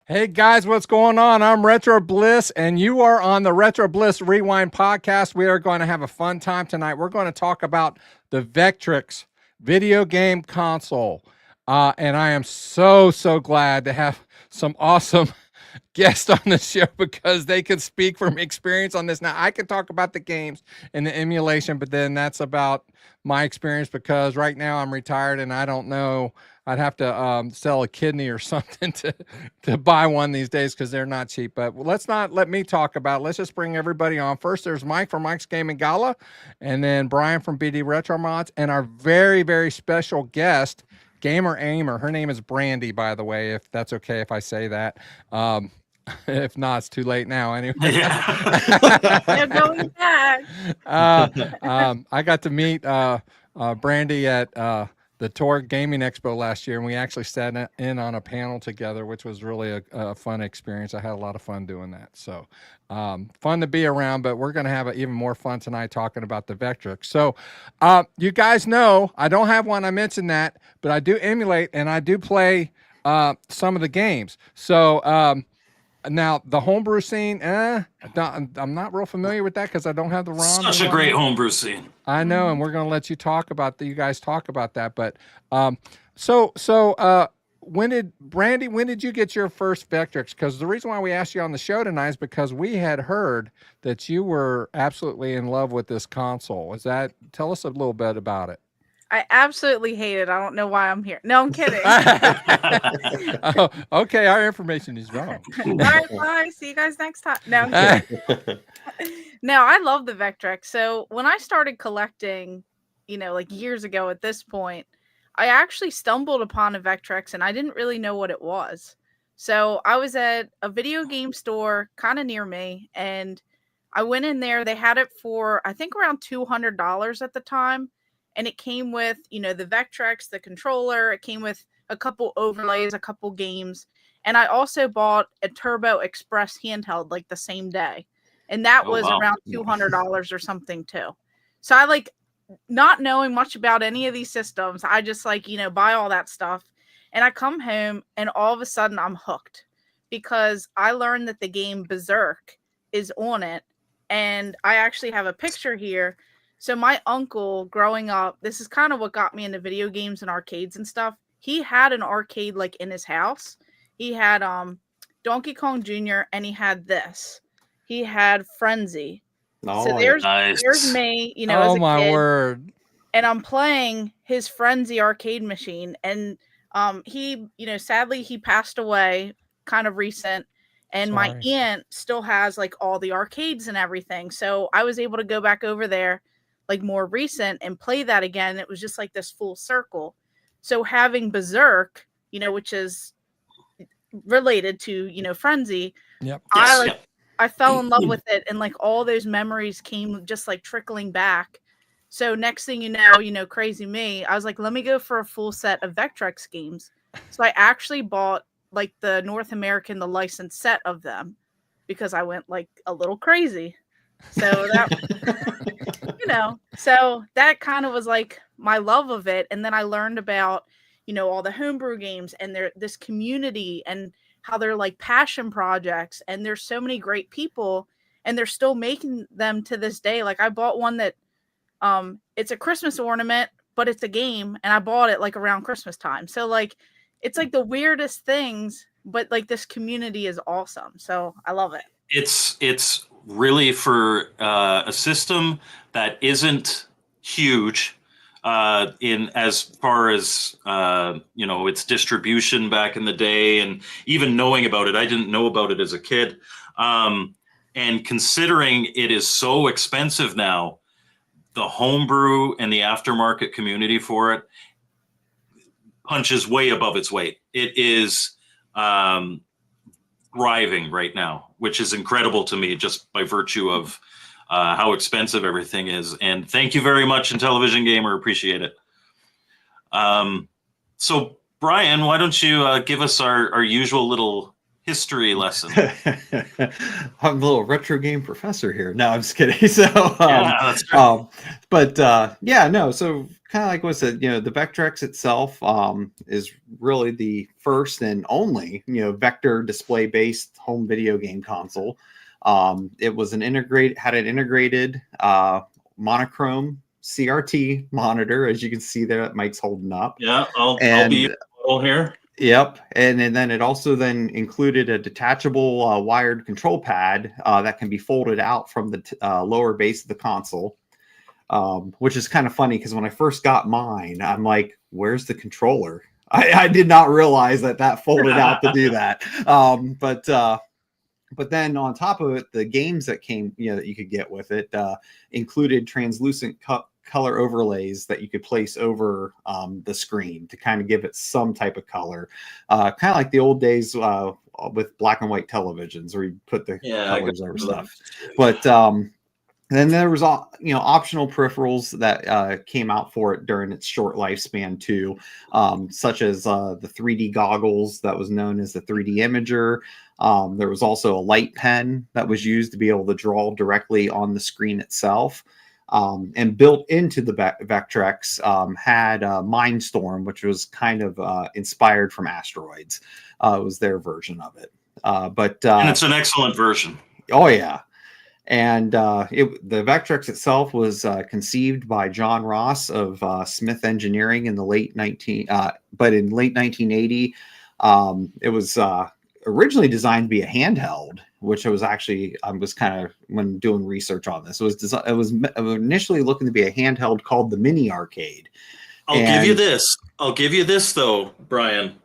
Hey guys, what's going on? I'm Retro Bliss, and you are on the Retro Bliss Rewind podcast. We are going to have a fun time tonight. We're going to talk about the Vectrex video game console. And I am so glad to have some awesome guests on the show because they can speak from experience on this. Now, I can talk about the games and the emulation, but then that's about my experience because right now I'm retired and I don't know. I'd have to sell a kidney or something to buy one these days because they're not cheap. But let's not let me talk about it. Let's just bring everybody on. First, there's Mike from Mike's Gaming Gala, and then Brian from BD Retro Mods, and our very special guest, Gamer Ahmer. Her name is Brandy, by the way, if that's okay if I say that. If not, it's too late now anyway. They're going back. I got to meet Brandy at the Tour Gaming Expo last year, and we actually sat in on a panel together, which was really a fun experience. I had a lot of fun doing that. So fun to be around, but we're going to have even more fun tonight talking about the Vectrex. So you guys know, I don't have one, I mentioned that, but I do emulate and I do play some of the games. So now the homebrew scene, I'm not real familiar with that because I don't have the ROM. Such a great homebrew scene. I know, and we're going to let you talk about you guys talk about that. But when did you get your first Vectrex? Because the reason why we asked you on the show tonight is because we had heard that you were absolutely in love with this console. Tell us a little bit about it. I absolutely hate it. I don't know why I'm here. No, I'm kidding. Oh, okay, our information is wrong. All right, bye. See you guys next time. No, I'm kidding. No, I love the Vectrex. So when I started collecting, like years ago at this point, I actually stumbled upon a Vectrex and I didn't really know what it was. So I was at a video game store kind of near me and I went in there. They had it for, I think, around $200 at the time. And it came with, the Vectrex, the controller. It came with a couple overlays, a couple games. And I also bought a Turbo Express handheld like the same day. And that was around $200 or something too. So I not knowing much about any of these systems. I just buy all that stuff. And I come home and all of a sudden I'm hooked because I learned that the game Berserk is on it. And I actually have a picture here. So my uncle growing up, this is kind of what got me into video games and arcades and stuff. He had an arcade in his house. He had Donkey Kong Jr. and he had this. He had Frenzy. Oh, so there's me, as a my kid, word. And I'm playing his Frenzy arcade machine. And he, sadly he passed away kind of recent. And Sorry. My aunt still has all the arcades and everything. So I was able to go back over there more recent and play that again. It was just this full circle. So having Berserk, which is related to, Frenzy. Yep. I fell in love with it. And all those memories came just trickling back. So next thing you know, crazy me, I was let me go for a full set of Vectrex games. So I actually bought the North American, the licensed set of them because I went a little crazy. So that, so that kind of was my love of it. And then I learned about, all the homebrew games and this community and how they're passion projects. And there's so many great people and they're still making them to this day. I bought one that, it's a Christmas ornament, but it's a game. And I bought it around Christmas time. So it's the weirdest things, but this community is awesome. So I love it. It's really for a system that isn't huge in as far as its distribution back in the day, and even knowing about it. I didn't know about it as a kid, and considering it is so expensive now, the homebrew and the aftermarket community for it punches way above its weight. It is thriving right now, which is incredible to me just by virtue of how expensive everything is. And thank you very much, Intellivision Gamer. Appreciate it. So Brian, why don't you give us our usual little history lesson. I'm a little retro game professor here. No, I'm just kidding. So, Yeah, that's right. yeah, no. So, kind of like what I said, the Vectrex itself is really the first and only, vector display based home video game console. It was had an integrated monochrome CRT monitor, as you can see there. That Mike's holding up. Yeah, I'll be here. Yep, and then it also then included a detachable wired control pad that can be folded out from the lower base of the console, which is kind of funny because when I first got mine, I'm like, "Where's the controller?" I did not realize that folded out to do that. But then on top of it, the games that came, that you could get with it included translucent color overlays that you could place over the screen to kind of give it some type of color, kind of like the old days with black and white televisions where you put the colors over stuff. But then there was optional peripherals that came out for it during its short lifespan too, such as the 3D goggles that was known as the 3D Imager. There was also a light pen that was used to be able to draw directly on the screen itself. And built into the Vectrex had Mindstorm, which was kind of inspired from Asteroids. It was their version of it. And it's an excellent version. Oh, yeah. And the Vectrex itself was conceived by John Ross of Smith Engineering in the late 1980. It was originally designed to be a handheld, which I was kind of, when doing research on this, it was initially looking to be a handheld called the Mini Arcade. I'll give you this though, Brian.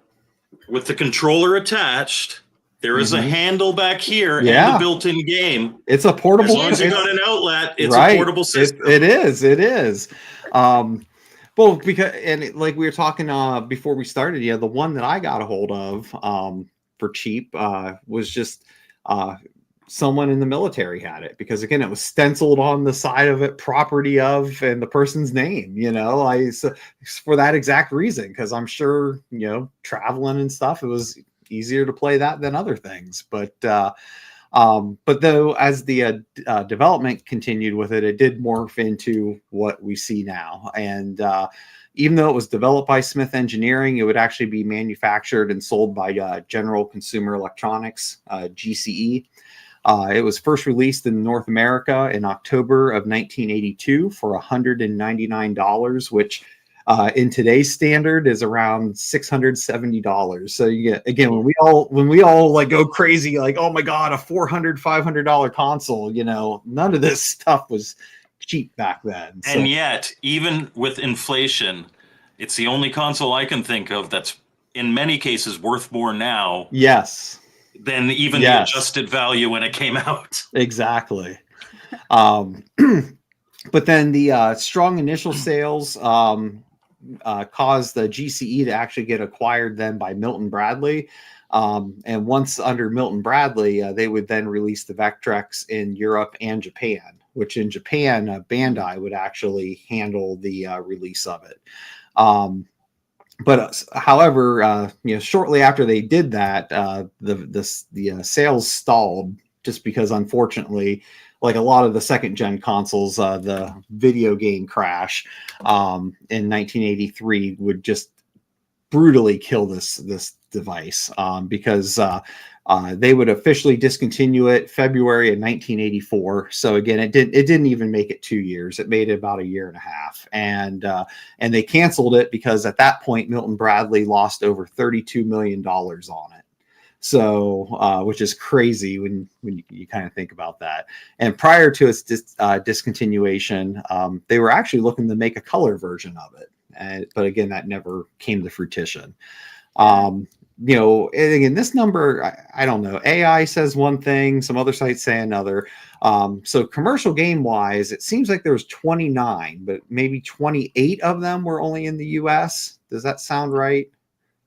With the controller attached, there is a handle back here and the built-in game. It's a portable. As long as you got an outlet, it's a portable system. It is. Well, because like we were talking before we started, the one that I got a hold of for cheap was just someone in the military had it, because again, it was stenciled on the side of it, property of, and the person's name, for that exact reason, because I'm sure, traveling and stuff, it was easier to play that than other things. But though, as the development continued with it, it did morph into what we see now. And even though it was developed by Smith Engineering, it would actually be manufactured and sold by General Consumer Electronics, GCE. It was first released in North America in October of 1982 for $199, which in today's standard is around $670. So you get, again, when we all like go crazy, like, oh my God, a $400-$500 console, none of this stuff was cheap back then. And yet, even with inflation, it's the only console I can think of that's in many cases worth more now. Yes. Than even the adjusted value when it came out. Exactly. But then the strong initial sales caused the GCE to actually get acquired then by Milton Bradley. And once under Milton Bradley, they would then release the Vectrex in Europe and Japan, which in Japan, Bandai would actually handle the release of it. But however, shortly after they did that, the sales stalled, just because, unfortunately, like a lot of the second gen consoles, the video game crash in 1983 would just brutally kill this device, because they would officially discontinue it February of 1984. So again, it didn't even make it 2 years. It made it about a year and a half, and they canceled it because at that point Milton Bradley lost over $32 million on it. So, which is crazy when you kind of think about that. And prior to its discontinuation, they were actually looking to make a color version of it, but again, that never came to fruition. And again, this number, I don't know. AI says one thing, some other sites say another. So commercial game wise, it seems like there was 29, but maybe 28 of them were only in the US. Does that sound right?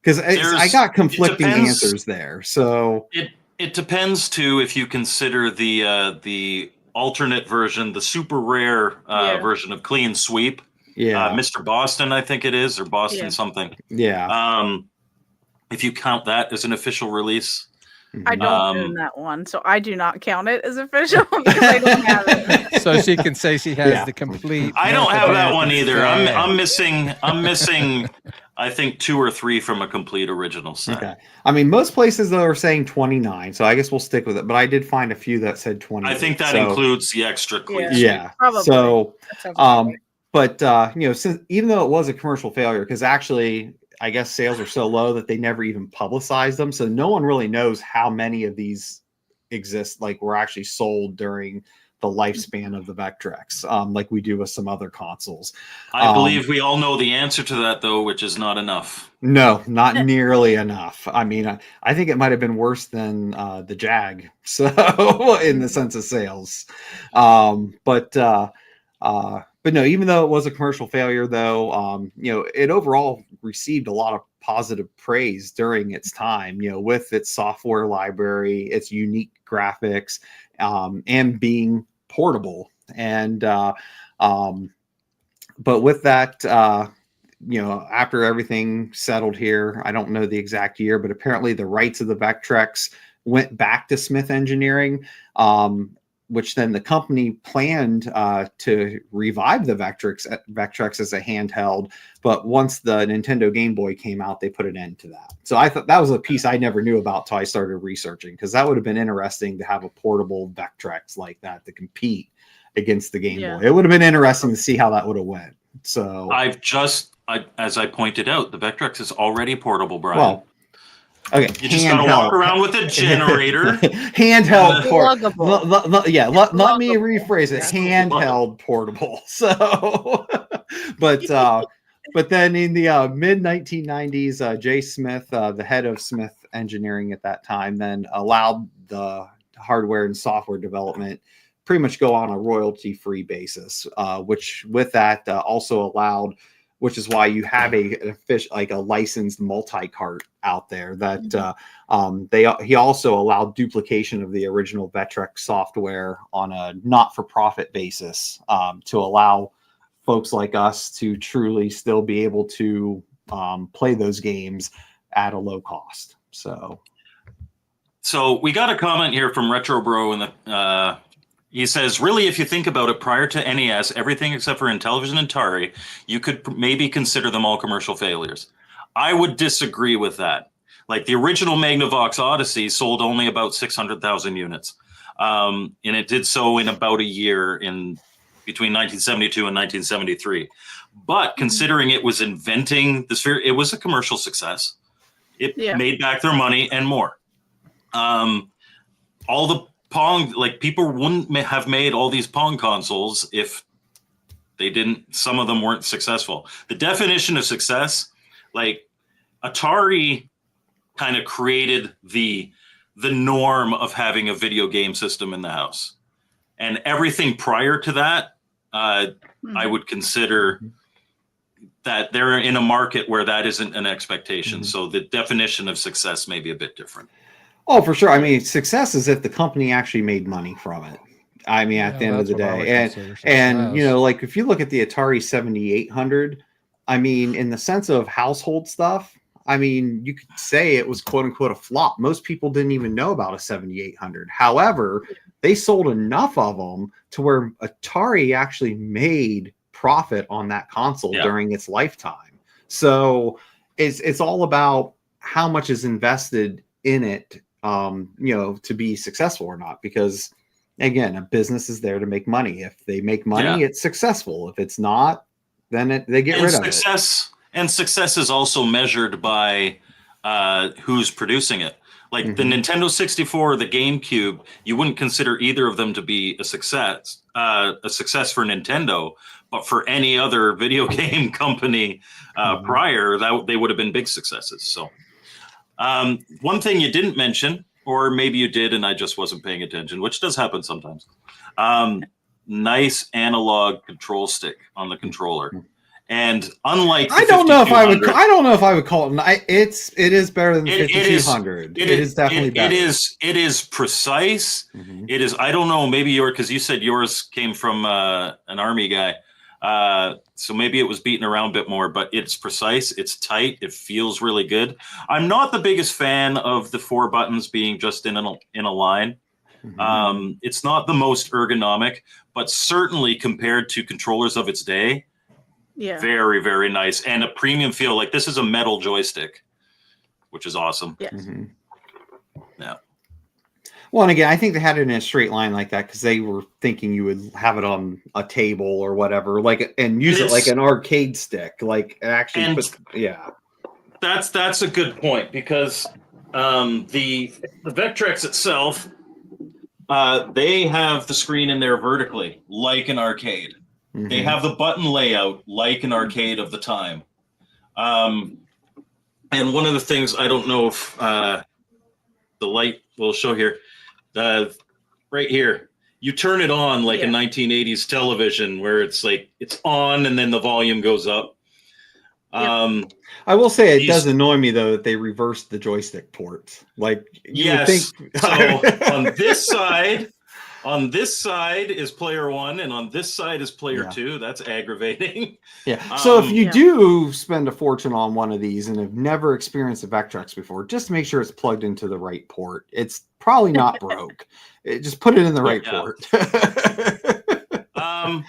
Because I got conflicting answers there. So it depends too, if you consider the alternate version, the super rare version of Clean Sweep. Yeah. Mr. Boston, I think it is, or Boston something. Yeah. If you count that as an official release, I don't own that one, so I do not count it as official because I don't have it. So she can say she has the complete. I don't have that one North either. American I'm missing I think 2 or 3 from a complete original set. Okay. I mean, most places though are saying 29, so I guess we'll stick with it. But I did find a few that said 20. I think that includes the extra cleats. Yeah. Probably. So, but you know, since even though it was a commercial failure, because actually, I guess sales are so low that they never even publicized them, so no one really knows how many of these exist. Like were actually sold during the lifespan of the Vectrex, like we do with some other consoles. I believe we all know the answer to that, though, which is not enough. No, not nearly enough. I mean, I think it might have been worse than the Jag, so in the sense of sales. But no, even though it was a commercial failure, though, you know, it overall received a lot of positive praise during its time, you know, with its software library, its unique graphics, and being portable. And but with that, you know, after everything settled here, I don't know the exact year, but apparently the rights of the Vectrex went back to Smith Engineering, which then the company planned to revive the Vectrex as a handheld. But once the Nintendo Game Boy came out, they put an end to that. So I thought that was a piece I never knew about till I started researching, because that would have been interesting to have a portable Vectrex like that to compete against the Game Boy. It would have been interesting to see how that would have went. So as I pointed out, the Vectrex is already portable, Brian. Well, okay, you just gotta walk around with a generator. Handheld portable. Let me rephrase it. Handheld portable. So, but then in the mid 1990s, Jay Smith, the head of Smith Engineering at that time, then allowed the hardware and software development pretty much go on a royalty-free basis, which with that also allowed, which is why you have a licensed multi-cart out there that he also allowed duplication of the original Vectrex software on a not-for-profit basis, to allow folks like us to truly still be able to play those games at a low cost. So we got a comment here from Retro Bro in the he says, really, if you think about it, prior to NES, everything except for Intellivision and Atari, you could maybe consider them all commercial failures. I would disagree with that. Like the original Magnavox Odyssey sold only about 600,000 units. And it did so in about a year in between 1972 and 1973. But considering it was inventing the sphere, it was a commercial success. It made back their money and more. All the Pong, like people wouldn't have made all these Pong consoles if they didn't, some of them weren't successful. The definition of success, like Atari kind of created the norm of having a video game system in the house. And everything prior to that, I would consider that they're in a market where that isn't an expectation. So the definition of success may be a bit different. Oh, for sure. I mean, success is if the company actually made money from it. I mean, at the end of the day, and you know, like if you look at the Atari 7800, I mean, in the sense of household stuff, I mean, you could say it was quote unquote a flop. Most people didn't even know about a 7800. However, they sold enough of them to where Atari actually made profit on that console during its lifetime. So it's all about how much is invested in it, you know, to be successful or not, because again, a business is there to make money. If they make money, it's successful. If it's not, then they get rid of it. And success is also measured by who's producing it. Like the Nintendo 64, the GameCube, you wouldn't consider either of them to be a success for Nintendo, but for any other video game company prior, that they would have been big successes. So one thing you didn't mention, or maybe you did and I just wasn't paying attention, which does happen sometimes. Nice analog control stick on the controller. And unlike I don't know if I would call it. It is better than the 5200. It is definitely better. It is precise. It is. I don't know. Maybe because you said yours came from an army guy. So maybe it was beaten around a bit more, but it's precise, it's tight, it feels really good. I'm not the biggest fan of the 4 buttons being just in a line. It's not the most ergonomic, but certainly compared to controllers of its day, very, very nice. And a premium feel. Like, this is a metal joystick, which is awesome. Yes. Yeah. Well, and again, I think they had it in a straight line like that because they were thinking you would have it on a table or whatever, like, and use it like an arcade stick, like actually. That's a good point, because the Vectrex itself, they have the screen in there vertically, like an arcade. They have the button layout like an arcade of the time. And one of the things, I don't know if the light will show here, right here, you turn it on like a 1980s television where it's like, it's on and then the volume goes up. I will say it does annoy me though that they reversed the joystick ports. Like, you would think. So on this side is player 1, and on this side is player 2. That's aggravating. Yeah. So if you do spend a fortune on one of these and have never experienced a Vectrex before, just make sure it's plugged into the right port. It's probably not broke. Just put it in the right port.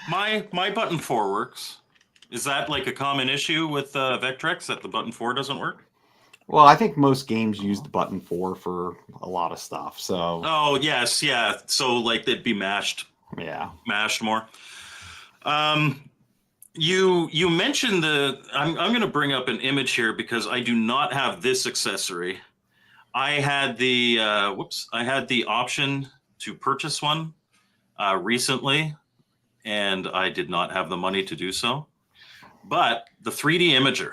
My button 4 works. Is that like a common issue with Vectrex, that the button 4 doesn't work? Well, I think most games use the button 4 for a lot of stuff. So. Oh yes, yeah. So like they'd be mashed. Yeah. Mashed more. You mentioned I'm going to bring up an image here because I do not have this accessory. I had the option to purchase one recently, and I did not have the money to do so. But the 3D imager.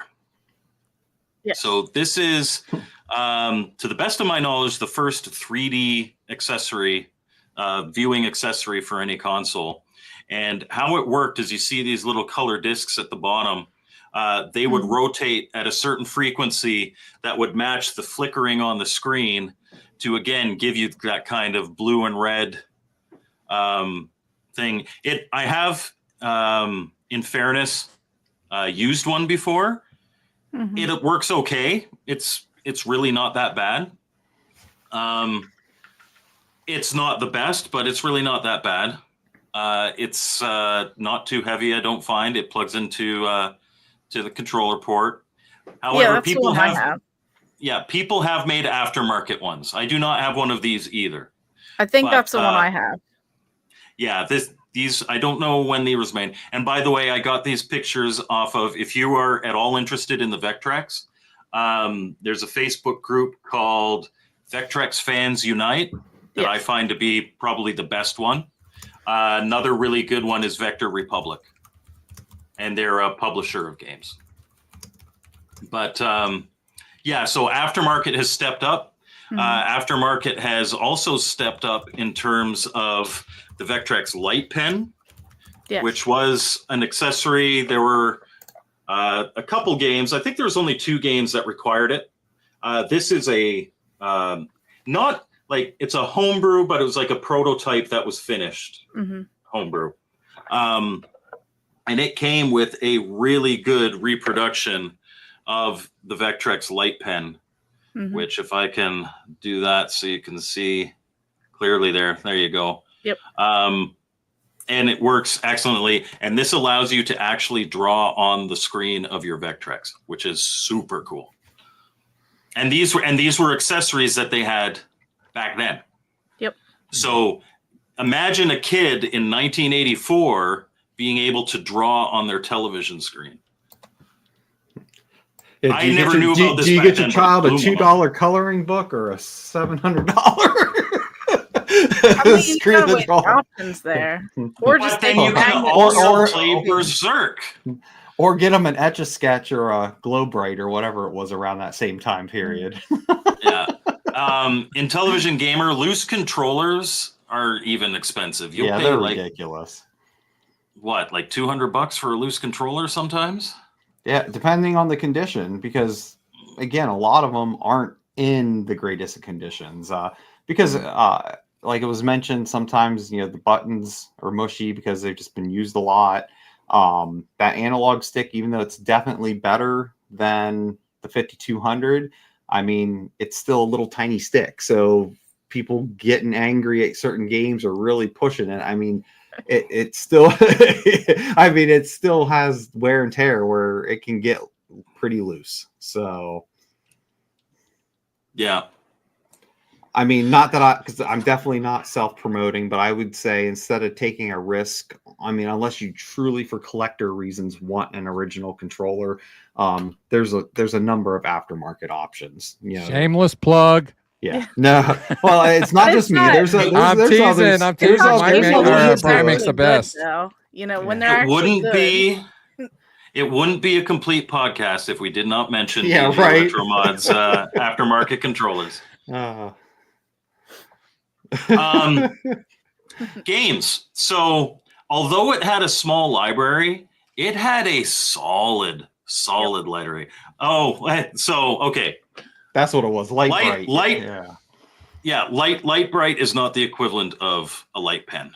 Yeah. So this is, to the best of my knowledge, the first 3D accessory, viewing accessory for any console. And how it worked is, you see these little color discs at the bottom. They would rotate at a certain frequency that would match the flickering on the screen to, again, give you that kind of blue and red thing. I have, in fairness, used one before. It works okay. It's really not that bad. It's not the best, but it's really not that bad. It's not too heavy, I don't find. It plugs into to the controller port. However, people have made aftermarket ones. I do not have one of these either. I think that's the one I have. Yeah, these, I don't know when they was made. And by the way, I got these pictures off of, if you are at all interested in the Vectrex, there's a Facebook group called Vectrex Fans Unite that I find to be probably the best one. Another really good one is Vector Republic, and they're a publisher of games. But yeah, so aftermarket has stepped up. Aftermarket has also stepped up in terms of the Vectrex light pen, which was an accessory. There were a couple games. I think there was only 2 games that required it. This is a not like it's a homebrew, but it was like a prototype that was finished homebrew. And it came with a really good reproduction of the Vectrex light pen, which, if I can do that so you can see clearly there you go. Yep. And it works excellently. And this allows you to actually draw on the screen of your Vectrex, which is super cool. And these were accessories that they had back then. Yep. So imagine a kid in 1984 being able to draw on their television screen. Yeah, I never knew about this. Do you get your child a $2 coloring book or a $700? I mean, you got options there, or just then you can also play Berserk, or get them an Etch-a-Sketch or a Glow-Bright or whatever it was around that same time period. Yeah. In Television Gamer, loose controllers are even expensive. You'll pay they're ridiculous. What, like $200 for a loose controller sometimes? Yeah, depending on the condition, because again, a lot of them aren't in the greatest of conditions. Because like it was mentioned, sometimes the buttons are mushy because they've just been used a lot. That analog stick, even though it's definitely better than the 5200, I mean, it's still a little tiny stick. So people getting angry at certain games or really pushing it. I mean, it still, I mean, it still has wear and tear where it can get pretty loose. So, yeah. I mean, not that because I'm definitely not self-promoting, but I would say instead of taking a risk, I mean, unless you truly for collector reasons want an original controller, there's a number of aftermarket options. You know, Shameless plug. yeah. No, well, it's not just me. There's I'm there's teasing. others. I'm There's teasing. others. Brian makes the best. Though. You know, when Yeah. they're It actually wouldn't good. be. It wouldn't be a complete podcast if we did not mention Yeah, Newbie right. Retro Mods aftermarket controllers. Games. So although it had a small library, it had a solid library. Oh, so okay. That's what it was. Light bright. Yeah, light bright is not the equivalent of a light pen.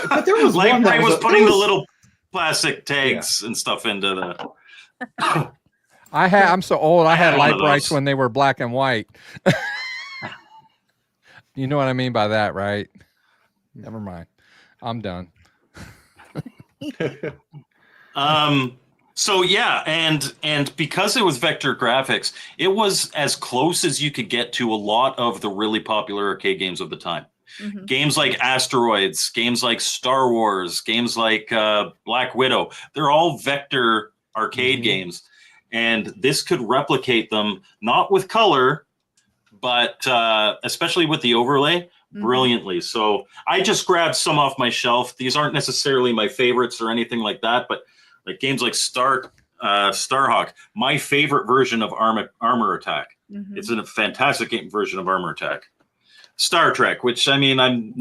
But there was light one bright that was putting the little plastic tags and stuff into the. I'm so old. I had had one light of brights those. when they were black and white. You know what I mean by that, right? Never mind. I'm done. So yeah, and because it was vector graphics, it was as close as you could get to a lot of the really popular arcade games of the time. Mhm. Games like Asteroids, games like Star Wars, games like Black Widow, they're all vector arcade games. And this could replicate them, not with color, but especially with the overlay, brilliantly. So I just grabbed some off my shelf. These aren't necessarily my favorites or anything like that, but like games like Starhawk, my favorite version of Armor Attack. It's a fantastic version of Armor Attack. Star Trek, which I mean, I'm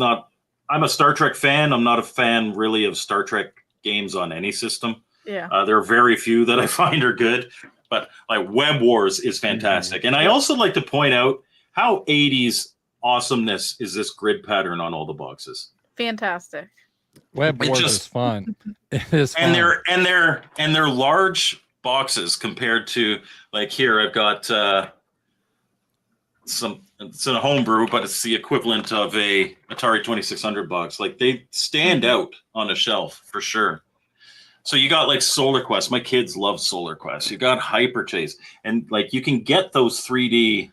a Star Trek fan. I'm not a fan really of Star Trek games on any system. Yeah. There are very few that I find are good, but like Web Wars is fantastic. And I also like to point out how 80s awesomeness is this grid pattern on all the boxes. Fantastic. Web Wars is fun. It is fun. And they're large boxes compared to like here I've got it's a homebrew, but it's the equivalent of a Atari 2600 box. Like they stand out on a shelf for sure. So you got like Solar Quest. My kids love Solar Quest. You got Hyper Chase, and like you can get those 3D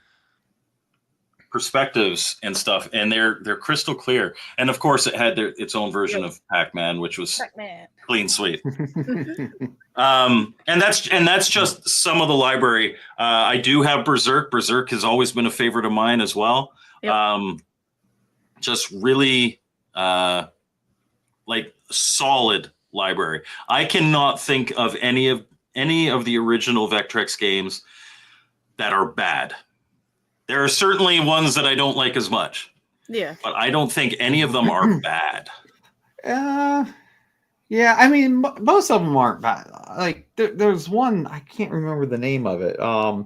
perspectives and stuff, and they're crystal clear. And of course, it had its own version of Pac-Man, which was clean sweet. And that's just some of the library. I do have Berserk. Berserk has always been a favorite of mine as well. Yep. Just really like solid library. I cannot think of any of the original Vectrex games that are bad. There are certainly ones that I don't like as much. Yeah. But I don't think any of them are bad. Yeah, I mean, most of them aren't bad. Like there's one, I can't remember the name of it. I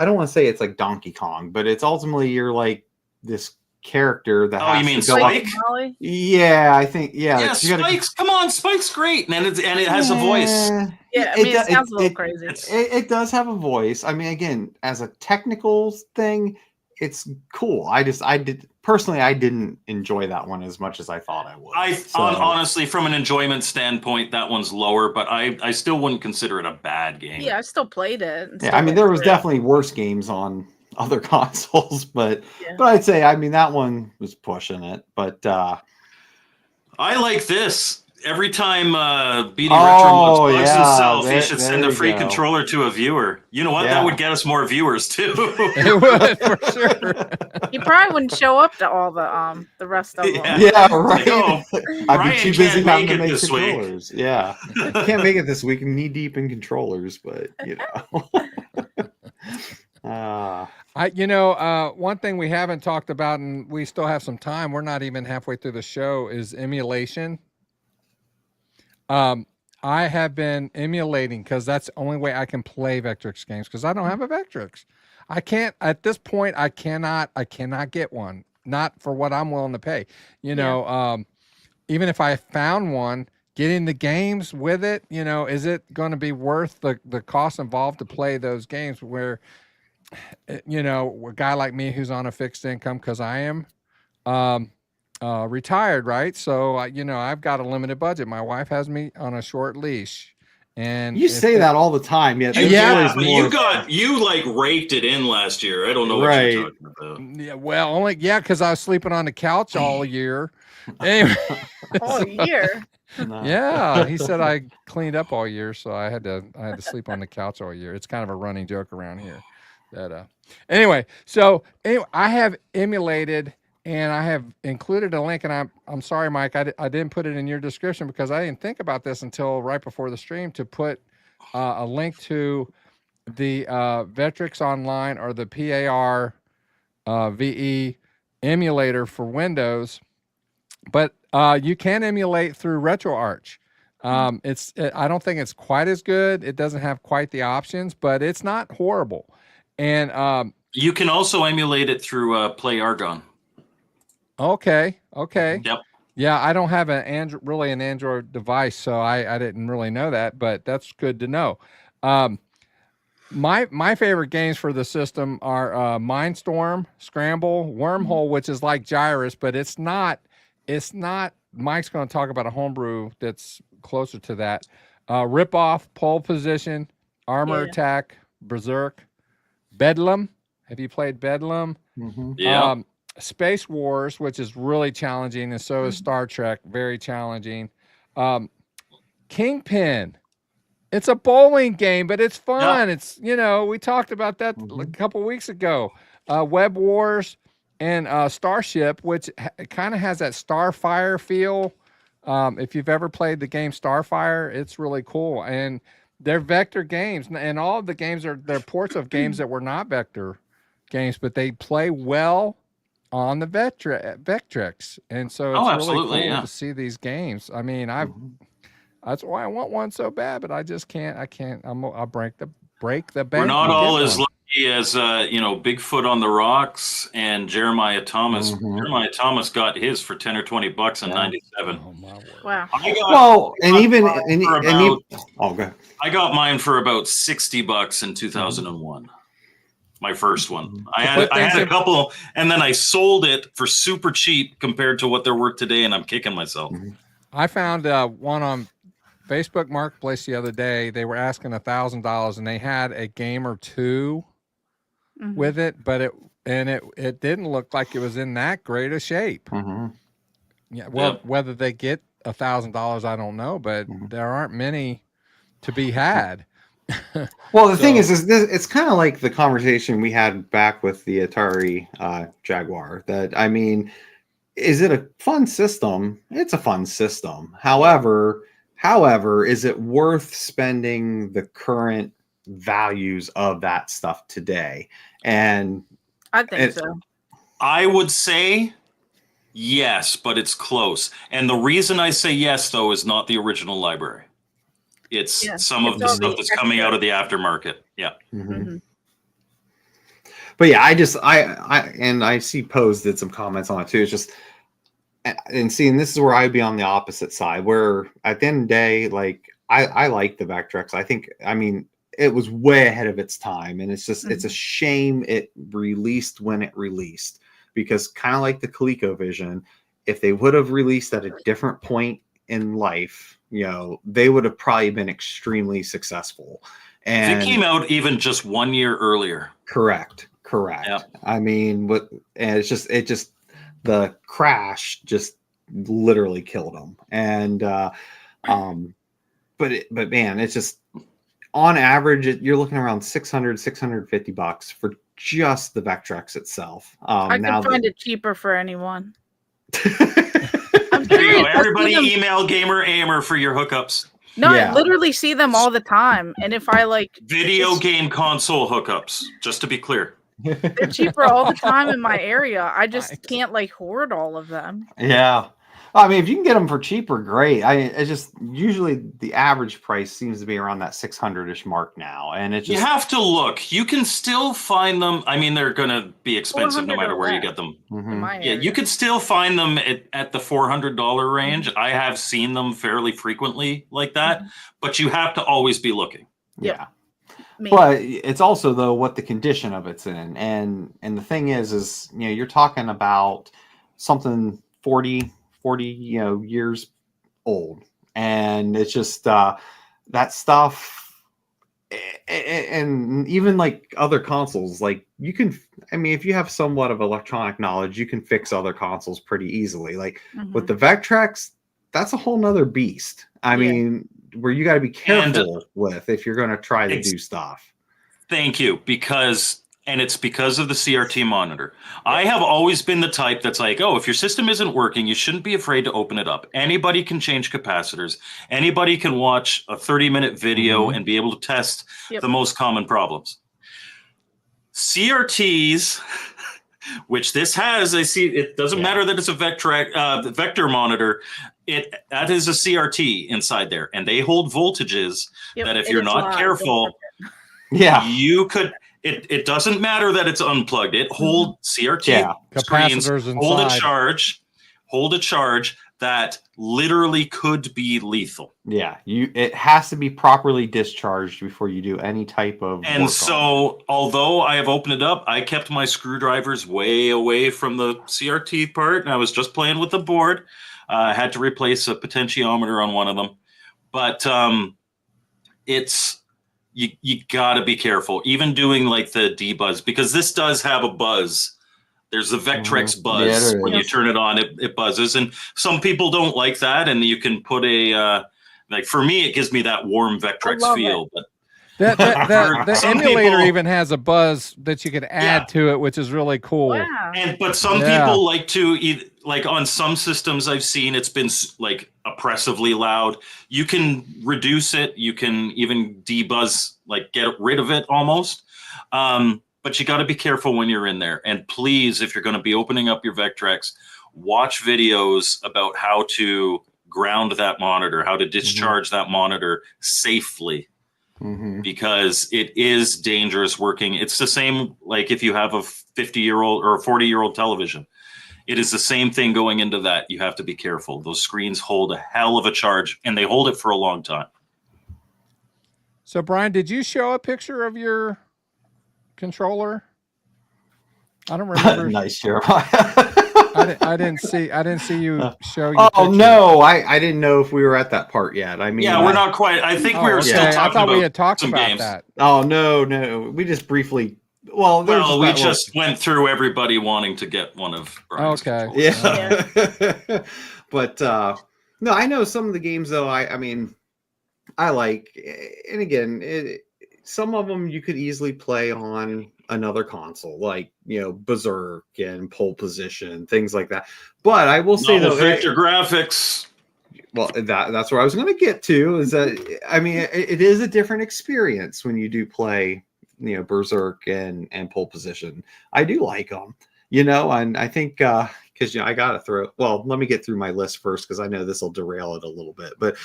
don't want to say it's like Donkey Kong, but it's ultimately you're like this character that has you mean to go Spike? up. Yeah, I think Yeah, Spike's come on, Spike's great, and it has a voice. Yeah, I mean, it sounds a little crazy. It does have a voice. I mean, again, as a technical thing, it's cool. I didn't enjoy that one as much as I thought I would. Honestly, from an enjoyment standpoint, that one's lower, but I still wouldn't consider it a bad game. Yeah, I still played it. Yeah, I mean, there was definitely worse games on other consoles, but I'd say, I mean, that one was pushing it. But I like this. Every time BD Retro plugs himself, he should send a free controller to a viewer. You know what? That would get us more viewers too. It would for sure. You probably wouldn't show up to all the rest of them. Yeah, right. I'd be too busy having to make controllers. Yeah, can't make it this week. I'm knee deep in controllers, but you know. One thing we haven't talked about, and we still have some time. We're not even halfway through the show. Is emulation. I have been emulating because that's the only way I can play Vectrex games because I don't have a Vectrex. I can't at this point. I cannot get one. Not for what I'm willing to pay. You know, even if I found one, getting the games with it, is it going to be worth the cost involved to play those games where, a guy like me who's on a fixed income, because I am retired, right? So, I've got a limited budget. My wife has me on a short leash. And You say that all the time. Yeah, but you like raked it in last year. I don't know what you're talking about. Yeah, well, because I was sleeping on the couch all year. Anyway, all year. Yeah, he said I cleaned up all year, so I had to sleep on the couch all year. It's kind of a running joke around here. That anyway, I have emulated and I have included a link, and I'm sorry, Mike, I didn't put it in your description because I didn't think about this until right before the stream to put a link to the Vectrex Online or the PAR VE emulator for Windows, but you can emulate through RetroArch. I don't think it's quite as good. It doesn't have quite the options, but it's not horrible. And you can also emulate it through Play Argon. Okay. Yep. Yeah, I don't have an Android device, so I didn't really know that, but that's good to know. My favorite games for the system are Mindstorm, Scramble, Wormhole, which is like Gyrus, but it's not. Mike's going to talk about a homebrew that's closer to that. Rip-Off, Pole Position, Armor Attack, Berserk, Bedlam. Have you played Bedlam? Mm-hmm. Yeah. Space Wars, which is really challenging, and so is Star Trek, very challenging. Kingpin. It's a bowling game, but it's fun. Yeah. It's, we talked about that a couple weeks ago. Web Wars and Starship, which kind of has that Starfire feel. If you've ever played the game Starfire, it's really cool. And they're vector games, and all of the games they're ports of games that were not vector games, but they play well on the Vectrex. And so it's really cool to see these games. I mean, that's why I want one so bad, but I just can't. I'll break the bank. We're not all as lucky as Bigfoot on the Rocks and Jeremiah Thomas. Jeremiah Thomas got his for $10 or $20 in '97. Oh my word! Wow. I got mine for about $60 in 2001. My first one. I had a couple, and then I sold it for super cheap compared to what they're worth today, and I'm kicking myself. I found one on Facebook Marketplace the other day. They were asking $1,000, and they had a game or two with it, but it didn't look like it was in that great a shape. Yeah, well, whether they get $1,000, I don't know, but there aren't many to be had. Well, the thing is it's kind of like the conversation we had back with the Atari Jaguar. That, I mean, is it a fun system? It's a fun system. However, is it worth spending the current values of that stuff today? And I think so. I would say yes, but it's close. And the reason I say yes, though, is not the original library. It's some of the stuff that's coming out of the aftermarket. Yeah. But yeah, I see Pose did some comments on it too. It's just, and seeing this is where I'd be on the opposite side, where at the end of the day, like I like the Vectrex. I mean, it was way ahead of its time, and it's just it's a shame it released when it released, because kind of like the ColecoVision, if they would have released at a different point in life, they would have probably been extremely successful. And it came out even just 1 year earlier. Correct. Yep. I mean, it's just the crash just literally killed them. And but man, it's just on average you're looking around $650 for just the Vectrex itself. I can find it cheaper for anyone. There you go. Everybody email Gamer Ahmer for your hookups. No, I literally see them all the time. And if I video game console hookups, just to be clear. They're cheaper all the time in my area. I just can't hoard all of them. Yeah. I mean, if you can get them for cheaper, great. It's just usually the average price seems to be around that 600-ish mark now, and it's just You have to look. You can still find them. I mean, they're going to be expensive no 400 matter or where you less. get them. In my Yeah, area. you can still find them at the $400 range. I have seen them fairly frequently like that, but you have to always be looking. Yep. Yeah. Me. But it's also though what the condition of it's in, and the thing is you're talking about something 40 years old, and it's just that stuff. And even like other consoles, like you can, I mean, if you have somewhat of electronic knowledge, you can fix other consoles pretty easily. Like with the Vectrex, that's a whole nother beast. I mean, where you got to be careful with if you're going to try to do stuff. Thank you, it's because of the CRT monitor. I have always been the type that's like, oh, if your system isn't working, you shouldn't be afraid to open it up. Anybody can change capacitors. Anybody can watch a 30-minute video and be able to test the most common problems. CRTs, which this has, I see, it doesn't matter that it's a vector monitor. That is a CRT inside there, and they hold voltages that if you're not careful, you could. It doesn't matter that it's unplugged. It hold CRT screens hold a charge that literally could be lethal. Yeah, it has to be properly discharged before you do any type of And work so, although I have opened it up, I kept my screwdrivers way away from the CRT part, and I was just playing with the board. I had to replace a potentiometer on one of them, but it's. You got to be careful, even doing like the D-buzz, because this does have a buzz. There's a Vectrex buzz. When you turn it on, it buzzes. And some people don't like that. And you can put like for me, it gives me that warm Vectrex feel. But the emulator even has a buzz that you could add to it, which is really cool. Wow. But some people like to, like on some systems I've seen, it's been like oppressively loud. You can reduce it. You can even debuzz, like get rid of it almost. But you got to be careful when you're in there. And please, if you're going to be opening up your Vectrex, watch videos about how to ground that monitor, how to discharge that monitor safely. Because it is dangerous working. It's the same like if you have a 50-year-old or a 40-year-old television. It is the same thing going into that. You have to be careful. Those screens hold a hell of a charge, and they hold it for a long time. So, Brian, did you show a picture of your controller? I don't remember. Nice, Jeremiah. I didn't see you show your Oh picture. no, I didn't know if we were at that part yet. I mean, we're not quite. I think we were still talking I thought about we had talked some about games. that. Oh no, we just briefly. Well, we just went through everybody wanting to get one of Brian's controllers. Yeah. But no, I know some of the games though. I mean, I like, and again, some of them you could easily play on another console, like Berserk and Pole Position, things like that. But I will say though, Vector graphics. Well, that's where I was going to get to. Is that I mean, it is a different experience when you do play, Berserk and Pole Position. I do like them, and I think because I got to throw. Well, let me get through my list first because I know this will derail it a little bit. But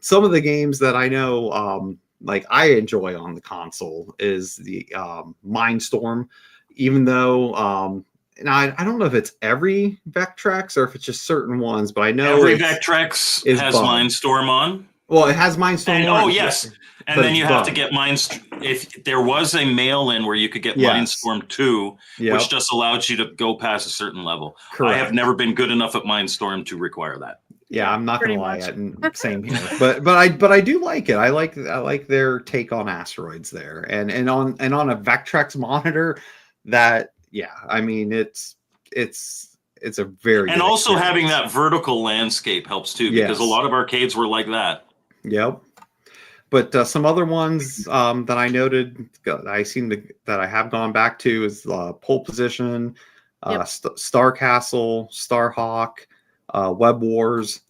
some of the games that I know. Like I enjoy on the console is the Mindstorm, even though and I don't know if it's every Vectrex or if it's just certain ones, but I know every Vectrex has Mindstorm on. Well, it has Mindstorm on. Oh yes, and then you have to get Mindstorm. If there was a mail-in where you could get Mindstorm 2, which just allowed you to go past a certain level. Correct. I have never been good enough at Mindstorm to require that. Yeah, I'm not gonna lie. Same here, but I do like it. I like their take on asteroids there, and on a Vectrex monitor. That I mean it's a very and also experience. Having that vertical landscape helps too because a lot of arcades were like that. Yep. But some other ones that I noted that I have gone back to is Pole Position, Star Castle, Starhawk. Web Wars,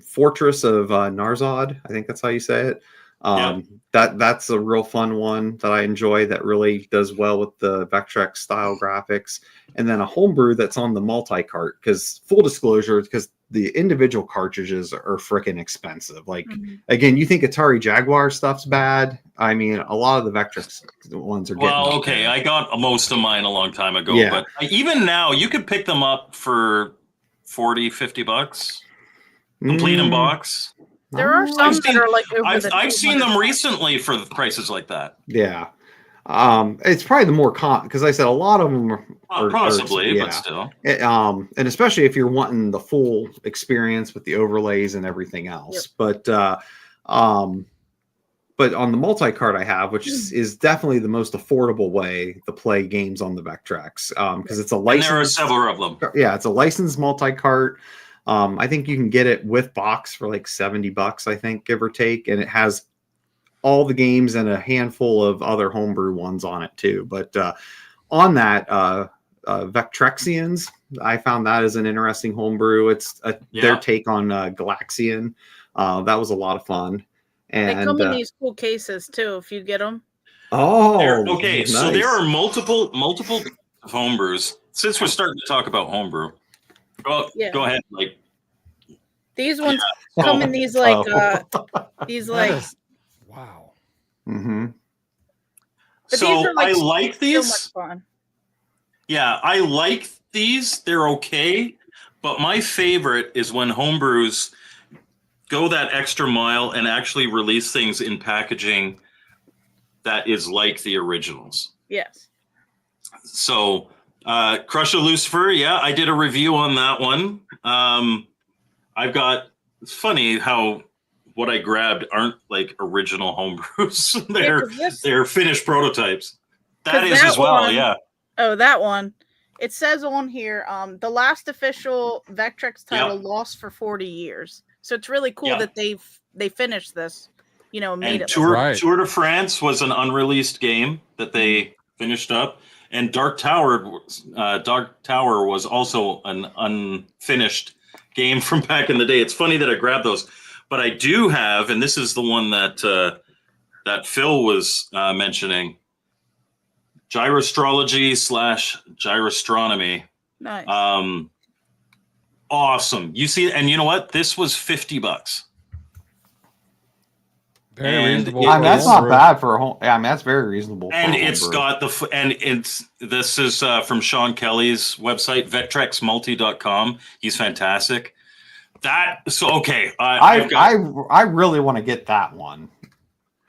Fortress of Narzad, I think that's how you say it. That's a real fun one that I enjoy, that really does well with the Vectrex style graphics. And then a homebrew that's on the multi-cart, because full disclosure, because the individual cartridges are freaking expensive. Like, again, you think Atari Jaguar stuff's bad. I mean, a lot of the Vectrex ones are getting okay, I got most of mine a long time ago, Yeah. but even now you could pick them up for $40-$50 complete in box. There are some that are like over I've seen them recently for prices like that. Yeah. It's probably the more because I said a lot of them are possibly, yeah. but still. And especially if you're wanting the full experience with the overlays and everything else. Yep. But on the multi-cart I have, which is definitely the most affordable way to play games on the Vectrex, because it's a licensed. And there are several of them. Yeah, it's a licensed multi-cart. I think you can get it with box for like $70, I think, give or take, and it has all the games and a handful of other homebrew ones on it too. But on that, Vectrexians, I found that as an interesting homebrew. It's their take on Galaxian. That was a lot of fun. And they come in these cool cases too, if you get them. Oh, okay. Nice. So there are multiple homebrews. Since we're starting to talk about homebrew, go ahead. Like these ones come in these like these like. Wow. Mm-hmm. So like, I like these. So much fun. Yeah, I like these. They're okay. But my favorite is when homebrews go that extra mile and actually release things in packaging that is like the originals. Yes. So Crush of Lucifer, I did a review on that one. It's funny how what I grabbed aren't like original homebrews. They're finished prototypes. That is as well, one, Oh, that one. It says on here, the last official Vectrex title lost for 40 years. So it's really cool that they finished this, made it. Tour de France was an unreleased game that they finished up, and Dark Tower was also an unfinished game from back in the day. It's funny that I grabbed those. But I do have, and this is the one that Phil was mentioning, Gyroastrology / Gyrostronomy. Nice. Awesome. You see, and you know what? This was $50. Very reasonable. That's not bad for a home. I mean, that's very reasonable. And it's got this is from Sean Kelly's website, vectrexmulti.com. He's fantastic. I really want to get that one.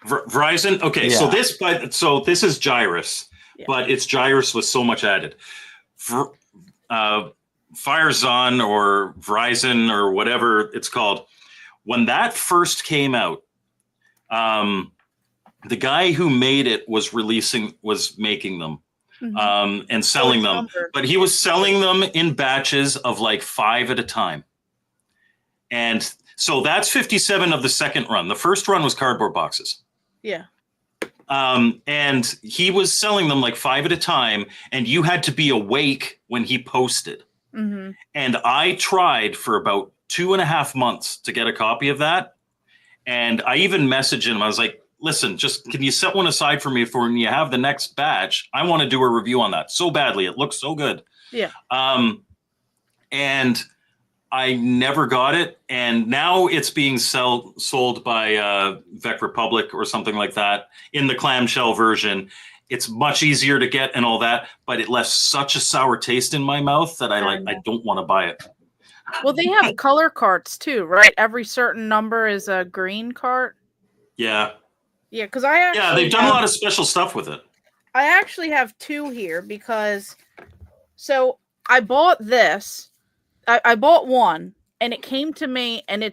Verizon. Okay, so this is Gyrus, but it's Gyrus with so much added. Firezon or Verizon or whatever it's called. When that first came out, the guy who made it was making them and selling them, but he was selling them in batches of like 5 at a time. And so that's 57 of the second run. The first run was cardboard boxes. Yeah. And he was selling them like 5 at a time, and you had to be awake when he posted. Mm-hmm. And I tried for about 2.5 months to get a copy of that. And I even messaged him. I was like, listen, can you set one aside for me for when you have the next batch? I want to do a review on that so badly. It looks so good. Yeah. And I never got it, and now it's being sold by Vec Republic or something like that in the clamshell version. It's much easier to get and all that, but it left such a sour taste in my mouth that I don't want to buy it. Well, they have color carts too, right? Every certain number is a green cart. Yeah. Yeah, because they've done a lot of special stuff with it. I actually have 2 here because I bought this. I bought one and it came to me and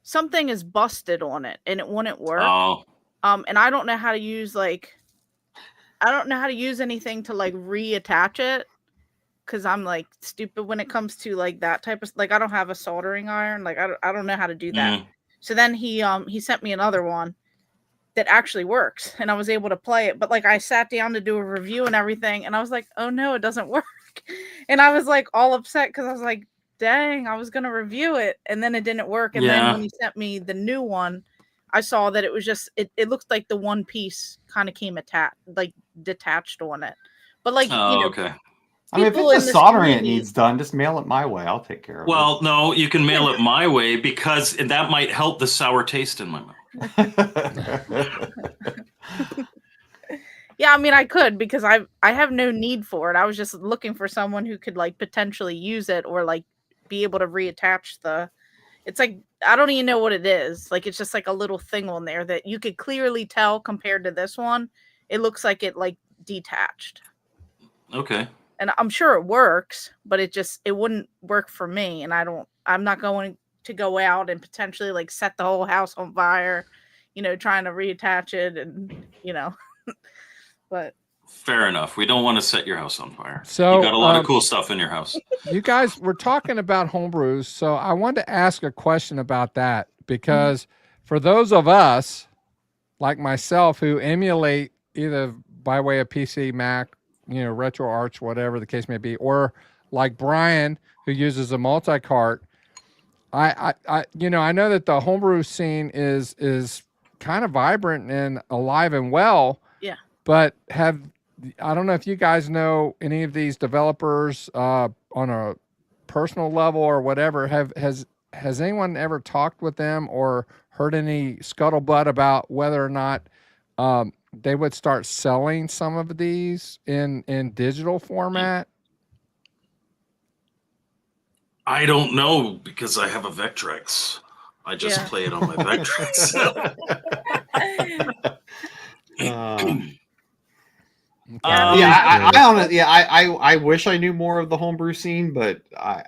something is busted on it and it wouldn't work. Oh. And I don't know how to use anything to like reattach it because I'm like stupid when it comes to like that type of I don't have a soldering iron. Like I don't know how to do that. Mm. So then he sent me another one that actually works and I was able to play it. But like I sat down to do a review and everything and I was like, oh no, it doesn't work. And I was like all upset because I was like, dang, I was going to review it and then it didn't work. And then when he sent me the new one, I saw that it was just it looked like the one piece kind of came detached on it. But like okay. I mean, if people it's in the this soldering it community- needs done, just mail it my way. I'll take care of Well, no, you can mail it my way because that might help the sour taste in my mouth. it. Yeah, I mean, I could because I have no need for it. I was just looking for someone who could like potentially use it or like be able to reattach the. It's like I don't even know what it is. Like it's just like a little thing on there that you could clearly tell compared to this one. It looks like it like detached. Okay. And I'm sure it works, but it wouldn't work for me. And I'm not going to go out and potentially like set the whole house on fire, trying to reattach it and but Fair enough. We don't want to set your house on fire. So, you got a lot of cool stuff in your house. You guys were talking about homebrews, so I wanted to ask a question about that because for those of us like myself who emulate either by way of PC, Mac, RetroArch, whatever the case may be, or like Brian who uses a multi-cart, I know that the homebrew scene is kind of vibrant and alive and well. Yeah. But I don't know if you guys know any of these developers on a personal level or whatever. Has anyone ever talked with them or heard any scuttlebutt about whether or not they would start selling some of these in digital format? I don't know because I have a Vectrex. I just play it on my Vectrex. I wish I knew more of the homebrew scene, but I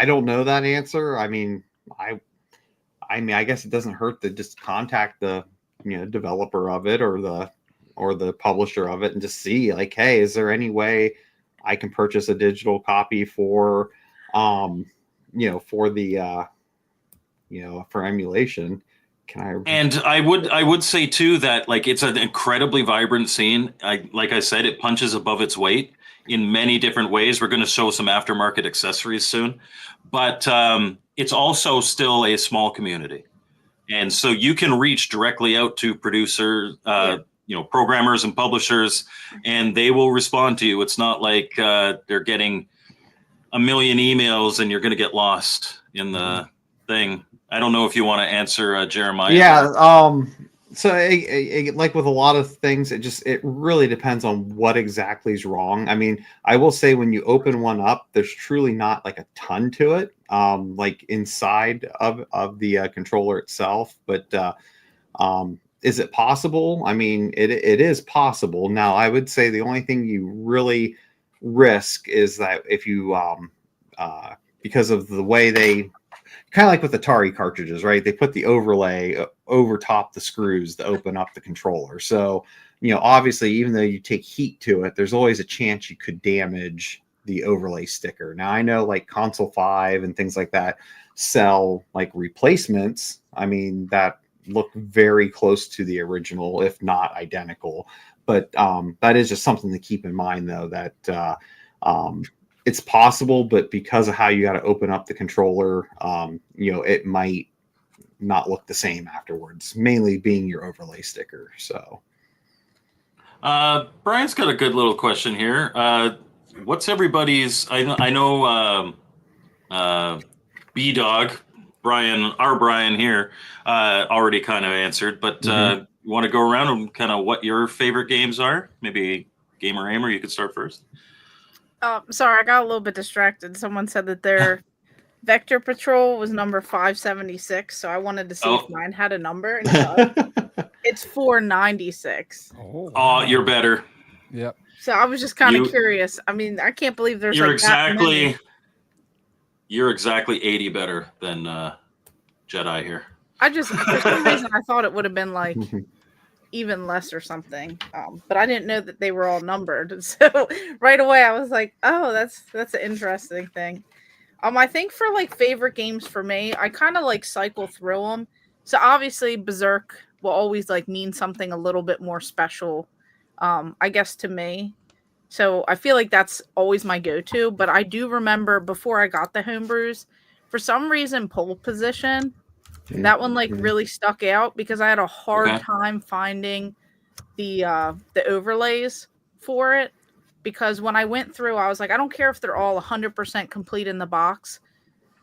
don't know that answer. I mean, I guess it doesn't hurt to just contact the developer of it or the publisher of it and just see like, hey, is there any way I can purchase a digital copy for for emulation? And I would say too that like it's an incredibly vibrant scene. Like I said, it punches above its weight in many different ways. We're going to show some aftermarket accessories soon, but it's also still a small community, and so you can reach directly out to producers, programmers and publishers, and they will respond to you. It's not like they're getting a million emails and you're going to get lost in the thing. I don't know if you want to answer, Jeremiah. Yeah. So like with a lot of things, it really depends on what exactly is wrong. I mean, I will say when you open one up, there's truly not like a ton to it, like inside of the controller itself. But is it possible? I mean, it is possible. Now, I would say the only thing you really risk is that if you because of the way they kind of like with Atari cartridges, right? They put the overlay over top the screws to open up the controller. So, obviously, even though you take heat to it, there's always a chance you could damage the overlay sticker. Now, I know like Console 5 and things like that sell like replacements. I mean, that look very close to the original, if not identical. But that is just something to keep in mind, though, that it's possible, but because of how you got to open up the controller, it might not look the same afterwards, mainly being your overlay sticker. So Brian's got a good little question here. What's everybody's, I know B-Dog, our Brian here, already kind of answered, but you want to go around and kind of what your favorite games are? Maybe Gamer Ahmer, you could start first. Sorry, I got a little bit distracted. Someone said that their Vector Patrol was number 576, so I wanted to see if mine had a number. And it's 496. Oh, you're better. Yep. So I was just kind of curious. I mean, I can't believe there's you're like that many. You're exactly 80 better than Jedi here. For some reason, I thought it would have been like even less or something, but I didn't know that they were all numbered. So right away I was like, oh, that's an interesting thing. I think for like favorite games for me, I kind of like cycle through them. So obviously Berserk will always like mean something a little bit more special, I guess, to me. So I feel like that's always my go-to. But I do remember before I got the homebrews, for some reason Pole Position That one like really stuck out because I had a hard Okay. time finding the overlays for it, because when I went through, I was like, I don't care if they're all 100% complete in the box,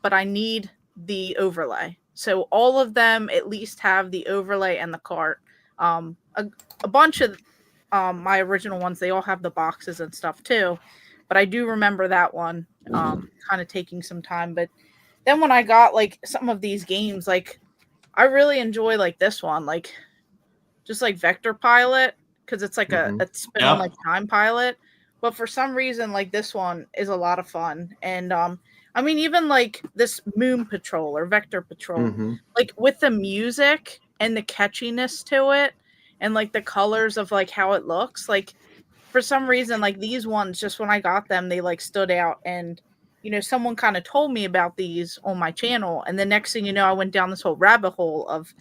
but I need the overlay. So all of them at least have the overlay and the cart. A bunch of my original ones, they all have the boxes and stuff too. But I do remember that one kind of taking some time. But then when I got like some of these games, like I really enjoy like this one, like just like Vector Pilot, because it's like a spin on like Time Pilot. But for some reason, like this one is a lot of fun. And I mean, even like this Moon Patrol or Vector Patrol, like with the music and the catchiness to it and like the colors of like how it looks, like for some reason, like these ones, just when I got them, they like stood out. And you know, someone kind of told me about these on my channel, and the next thing you know, I went down this whole rabbit hole of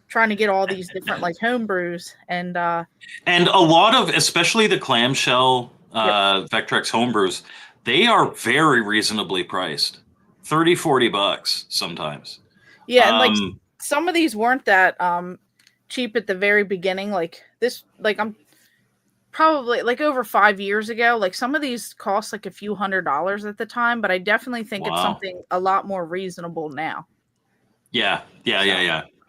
trying to get all these different like homebrews. And a lot of, especially the clamshell Vectrex homebrews, they are very reasonably priced, 30-40 bucks sometimes. Yeah, and like some of these weren't that cheap at the very beginning. Like this, like I'm probably like over 5 years ago, like some of these cost like a few $100s at the time, but I definitely think it's something a lot more reasonable now. Yeah.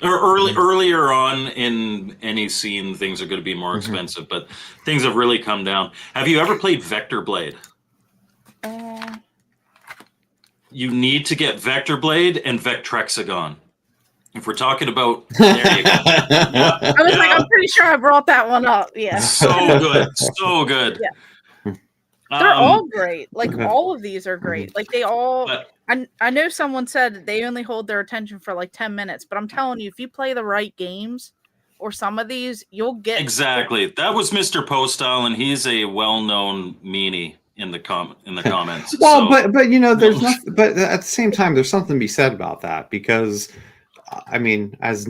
Or earlier on in any scene, things are going to be more expensive, but things have really come down. Have you ever played Vector Blade? You need to get Vector Blade and Vectrexagon. If we're talking about, there you go. I was like, I'm pretty sure I brought that one up. Yeah. So good. So good. Yeah. They're all great. Like all of these are great. Like they all, I know someone said they only hold their attention for like 10 minutes, but I'm telling you, if you play the right games or some of these, you'll get. Exactly. That was Mr. Postile, and he's a well-known meanie in the comments. Well, so. but you know, there's nothing, but at the same time, there's something to be said about that, because I mean, as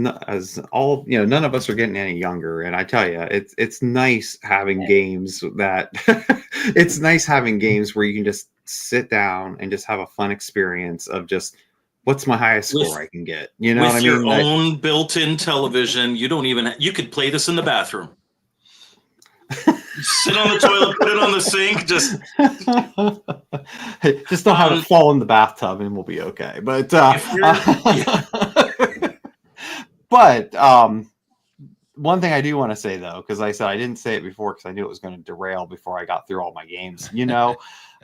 all, you know, none of us are getting any younger, and I tell you, it's nice having games that it's nice having games where you can just sit down and just have a fun experience of just what's my highest score I can get. You know what I mean? With your own built-in television, you don't even you could play this in the bathroom. Sit on the toilet, put it on the sink, just don't have it fall in the bathtub, and we'll be okay. But but one thing I do want to say, though, because I said I didn't say it before because I knew it was going to derail before I got through all my games. You know,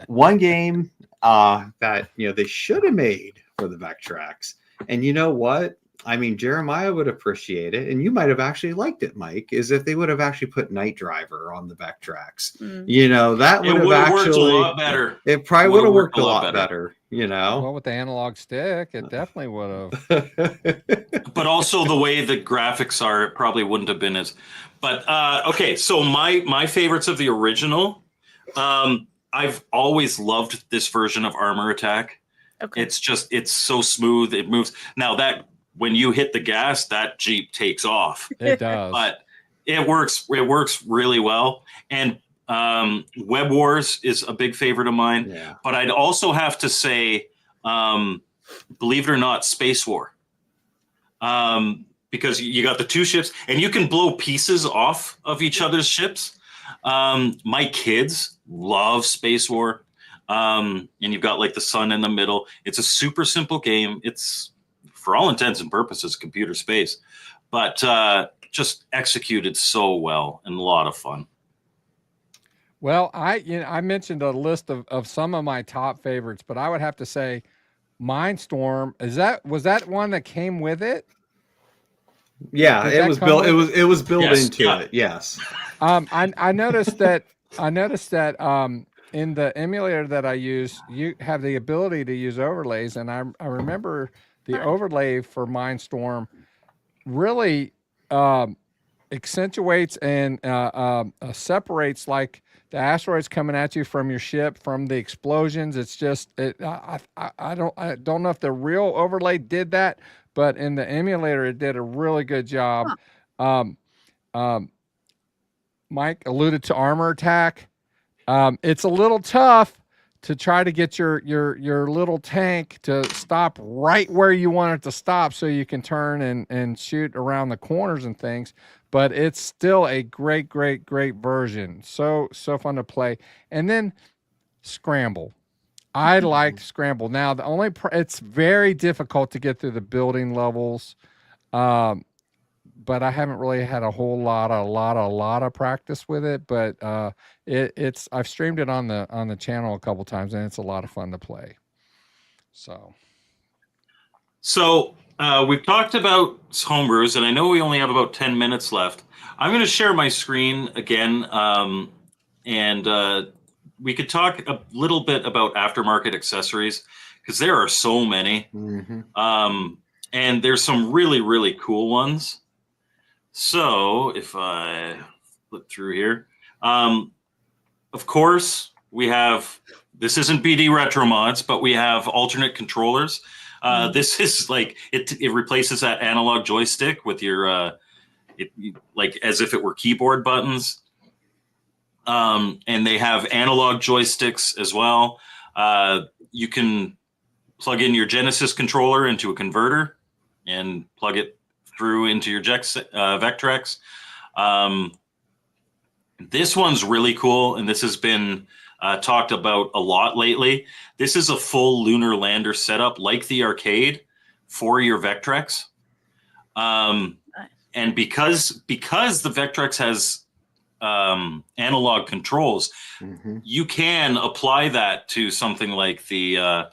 one game that, you know, they should have made for the Vectrex, and you know what? I mean, Jeremiah would appreciate it, and you might have actually liked it, Mike, is if they would have actually put Night Driver on the Vectrex. You know, that would have actually worked a lot better. It probably would have worked a lot better, you know. Well, with the analog stick, it definitely would have. But also the way the graphics are, it probably wouldn't have been as. But okay, so my favorites of the original, I've always loved this version of Armor Attack. Okay. It's so smooth. It moves. Now that when you hit the gas, that Jeep takes off. It does. But it works really well. And Web Wars is a big favorite of mine. Yeah. But I'd also have to say, believe it or not, Space War. Because you got the two ships, and you can blow pieces off of each other's ships. My kids love Space War. And you've got like the sun in the middle. It's a super simple game. It's, for all intents and purposes, computer space, but just executed so well and a lot of fun. Well, I mentioned a list of some of my top favorites, but I would have to say Mindstorm. Was that one that came with it? Yeah, it was built. It was built into it. Yes. I noticed that. In the emulator that I use, you have the ability to use overlays, and I remember the overlay for Mindstorm really accentuates and separates like the asteroids coming at you from your ship, from the explosions. It's just I don't know if the real overlay did that, but in the emulator it did a really good job. Mike alluded to Armor Attack. It's a little tough to try to get your little tank to stop right where you want it to stop so you can turn and shoot around the corners and things. But it's still a great version. So fun to play. And then Scramble. I liked Scramble. Now the only it's very difficult to get through the building levels. But I haven't really had a whole lot of practice with it. But it's I've streamed it on the channel a couple times, and it's a lot of fun to play. So we've talked about homebrews, and I know we only have about 10 minutes left. I'm going to share my screen again, and we could talk a little bit about aftermarket accessories because there are so many, and there's some really cool ones. So if I flip through here, of course we have, this isn't BD Retro Mods, but we have alternate controllers. This is like, it replaces that analog joystick with your, like as if it were keyboard buttons. And they have analog joysticks as well. You can plug in your Genesis controller into a converter and plug it through into your Vectrex. This one's really cool, and this has been talked about a lot lately. This is a full lunar lander setup like the arcade for your Vectrex. And because the Vectrex has analog controls, you can apply that to something like the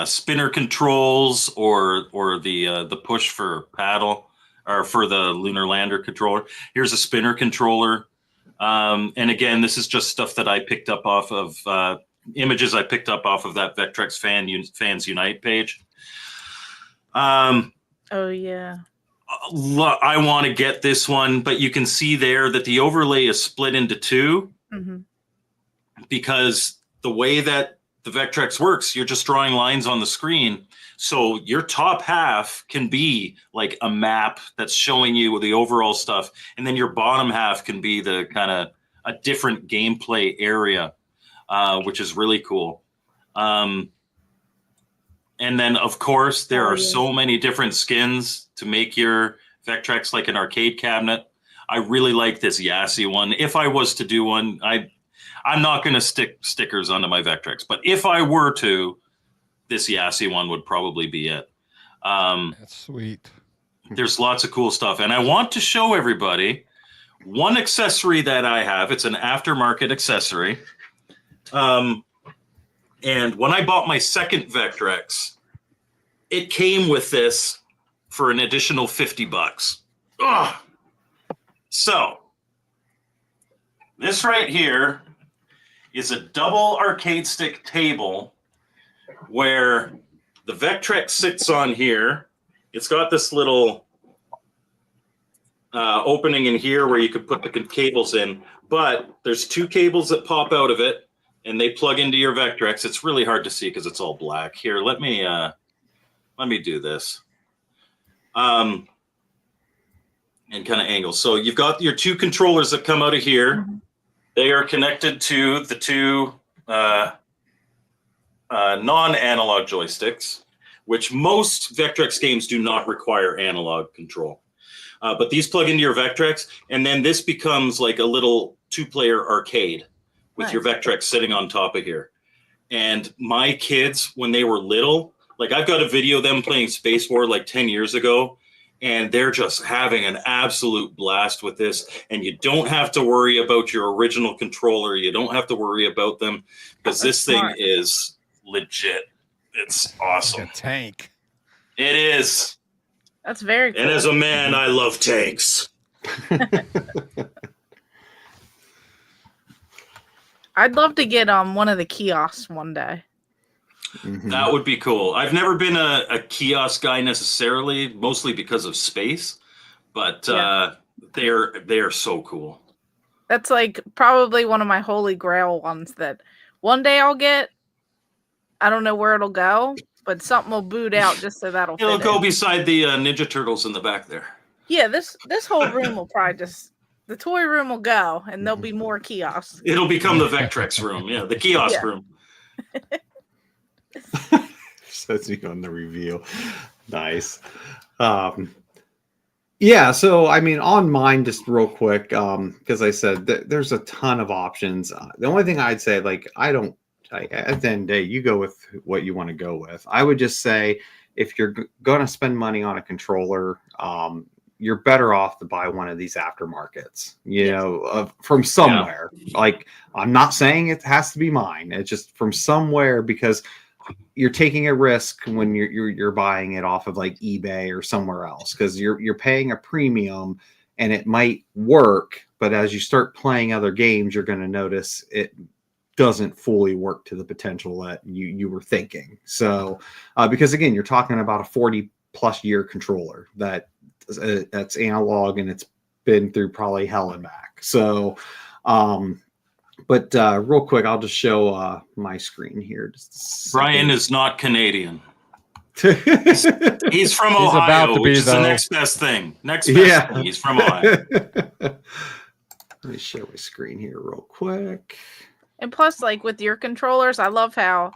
spinner controls or the push for paddle or for the lunar lander controller. Here's a spinner controller. And again, this is just stuff that I picked up off of images I picked up off of that Vectrex Fans Unite page. Oh yeah. I want to get this one, but you can see there that the overlay is split into two because the way that the Vectrex works, you're just drawing lines on the screen. So your top half can be like a map that's showing you the overall stuff. And then your bottom half can be the kind of a different gameplay area, which is really cool. And then, of course, there are so many different skins to make your Vectrex like an arcade cabinet. I really like this Yassi one. If I was to do one, I'm not going to stick stickers onto my Vectrex, but if I were to, this Yassi one would probably be it. That's sweet. There's lots of cool stuff. And I want to show everybody one accessory that I have. It's an aftermarket accessory. And when I bought my second Vectrex, it came with this for an additional $50. Ugh. So this right here is a double arcade stick table where the Vectrex sits on here. It's got this little opening in here where you could put the cables in, but there's two cables that pop out of it and they plug into your Vectrex. It's really hard to see because it's all black. Here, let me do this. And kind of angle. So you've got your two controllers that come out of here. They are connected to the two non-analog joysticks, which most Vectrex games do not require analog control. But these plug into your Vectrex, and then this becomes like a little two-player arcade with your Vectrex sitting on top of here. And my kids, when they were little, like I've got a video of them playing Space War like 10 years ago, and they're just having an absolute blast with this. And you don't have to worry about your original controller. You don't have to worry about them because this thing is legit. It's awesome. Like a tank. It is. That's very cool. And as a man, I love tanks. I'd love to get one of the kiosks one day. That would be cool. I've never been a kiosk guy necessarily, mostly because of space, but they are so cool. That's like probably one of my holy grail ones that one day I'll get. I don't know where it'll go, but something will boot out just so that'll It'll fit go in. beside the Ninja Turtles in the back there. Yeah, this whole room will probably just the toy room will go, and there'll be more kiosks. It'll become the Vectrex room. Yeah, the kiosk room. Says me on the review. Nice. Yeah, so I mean, on mine, just real quick, because I said there's a ton of options. The only thing I'd say, like, at the end of the day, you go with what you want to go with. I would just say, if you're going to spend money on a controller, you're better off to buy one of these aftermarkets, you know, from somewhere. Like, I'm not saying it has to be mine. It's just from somewhere, because you're taking a risk when you're buying it off of like eBay or somewhere else, because you're paying a premium and it might work, but as you start playing other games, you're going to notice it doesn't fully work to the potential that you were thinking. So, because again, you're talking about a 40+ year controller that's analog, and it's been through probably hell and back. So, but real quick, I'll just show my screen here. Brian is not Canadian. He's from Ohio, about to be, which is the though. next best thing. Next best thing. He's from Ohio. Let me share my screen here real quick. And plus, like with your controllers, I love how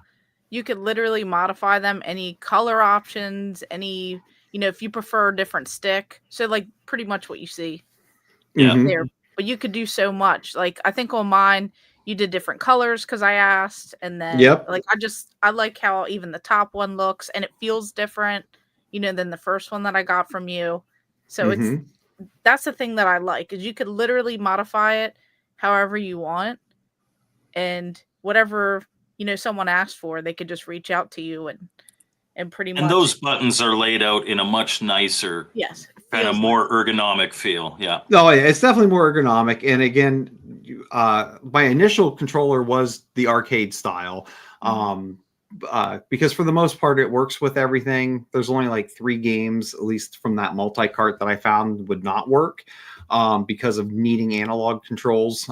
you could literally modify them, any color options, any, you know, if you prefer a different stick. So like pretty much what you see there. But you could do so much. Like I think on mine, you did different colors because I asked. And then like I like how even the top one looks, and it feels different, you know, than the first one that I got from you. So that's the thing that I like, is you could literally modify it however you want. And whatever, you know, someone asked for, they could just reach out to you and pretty much. And those buttons are laid out in a much nicer, kind of more ergonomic feel. Yeah. Oh, yeah, it's definitely more ergonomic. And again, my initial controller was the arcade style, because for the most part, it works with everything. There's only like 3 games, at least from that multi-cart, that I found would not work because of needing analog controls.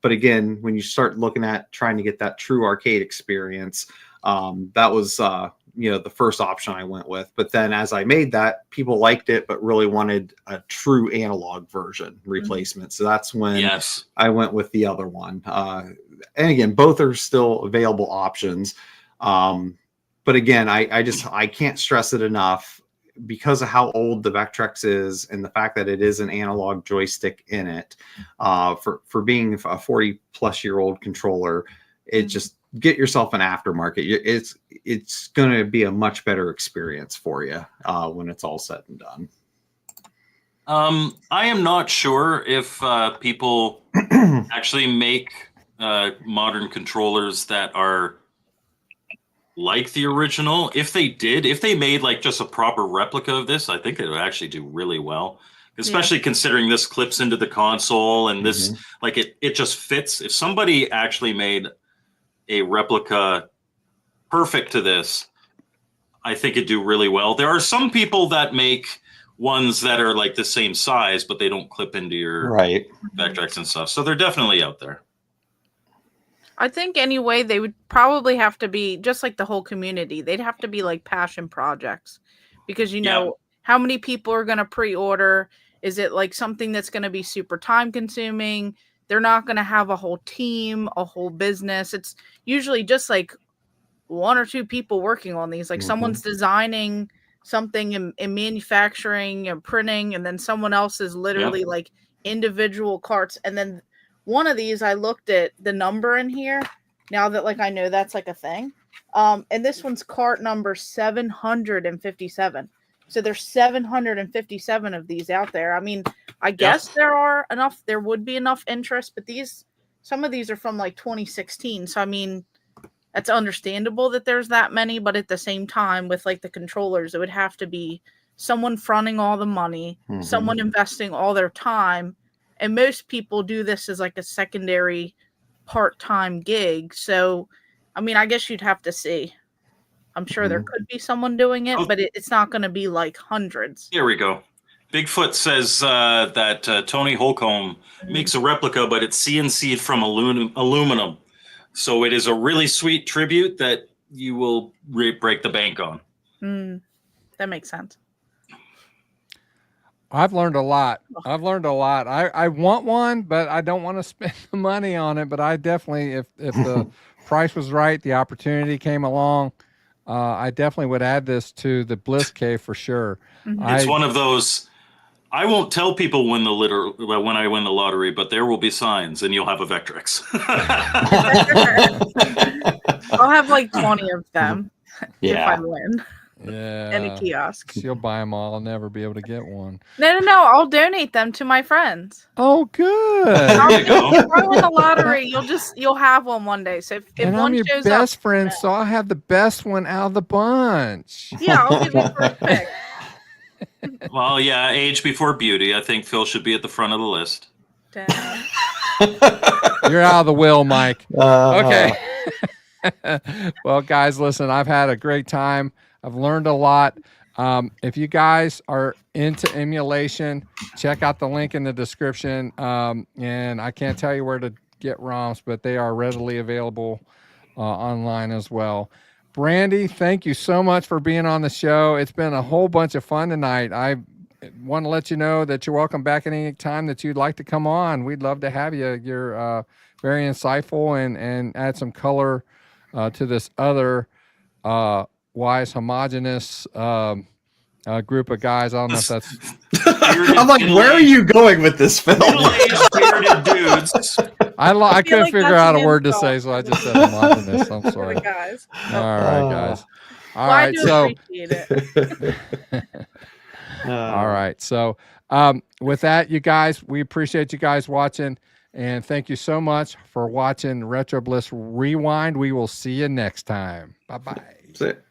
But again, when you start looking at trying to get that true arcade experience, that was, you know, the first option I went with. But then as I made that, people liked it, but really wanted a true analog version replacement. So that's when I went with the other one. And again, both are still available options. But again, I can't stress it enough, because of how old the Vectrex is and the fact that it is an analog joystick in it, for being a 40+ year old controller, it just, get yourself an aftermarket. It's going to be a much better experience for you when it's all said and done. I am not sure if people actually make modern controllers that are like the original. If they did, if they made like just a proper replica of this, I think it would actually do really well, especially considering this clips into the console and this, like it just fits. If somebody actually made a replica perfect to this, I think it'd do really well. There are some people that make ones that are like the same size, but they don't clip into your Vectrex and stuff. So they're definitely out there. I think anyway, they would probably have to be just like the whole community. They'd have to be like passion projects, because you know how many people are going to pre-order. Is it like something that's going to be super time consuming? They're not going to have a whole team, a whole business. It's usually just like 1 or 2 people working on these. Like someone's designing something and manufacturing and printing, and then someone else is literally like individual carts. And then one of these, I looked at the number in here, now that like I know that's like a thing. And this one's cart number 757. So there's 757 of these out there. I mean, I guess there would be enough interest, but some of these are from like 2016. So I mean, that's understandable that there's that many, but at the same time, with like the controllers, it would have to be someone fronting all the money, someone investing all their time. And most people do this as like a secondary part-time gig. So, I mean, I guess you'd have to see. I'm sure there could be someone doing it, but it's not going to be like hundreds. Here we go. Bigfoot says that Tony Holcomb makes a replica, but it's CNC'd from aluminum. So it is a really sweet tribute that you will break the bank on. That makes sense. I've learned a lot. I want one, but I don't want to spend the money on it. But I definitely, if the price was right, the opportunity came along, I definitely would add this to the Bliss Cave for sure. It's one of those. I won't tell people when I win the lottery, but there will be signs, and you'll have a Vectrex. I'll have like 20 of them if I win. Yeah. In a kiosk. You'll buy them all. I'll never be able to get one. No. I'll donate them to my friends. Oh, good. If I win the lottery, you'll have one day. So if and one I'm your shows best up, friend, so I'll have the best one out of the bunch. Yeah, I'll give you first pick. Well, yeah, age before beauty. I think Phil should be at the front of the list. Damn. You're out of the will, Mike. Okay. Well, guys, listen, I've had a great time. I've learned a lot. If you guys are into emulation, check out the link in the description. And I can't tell you where to get ROMs, but they are readily available online as well. Brandy, thank you so much for being on the show. It's been a whole bunch of fun tonight. I want to let you know that you're welcome back at any time that you'd like to come on. We'd love to have you. You're very insightful and add some color to this other wise, homogenous group of guys. I don't know if that's... I'm like, where are you going with this, Phil? Bearded dudes. I couldn't like figure that's out a an word to insult. say, so I just said homogenous. I'm sorry. Guys. All right, guys. All Well, I right, do so... appreciate it. All right. So with that, you guys, we appreciate you guys watching. And thank you so much for watching Retro Bliss Rewind. We will see you next time. Bye-bye. That's it.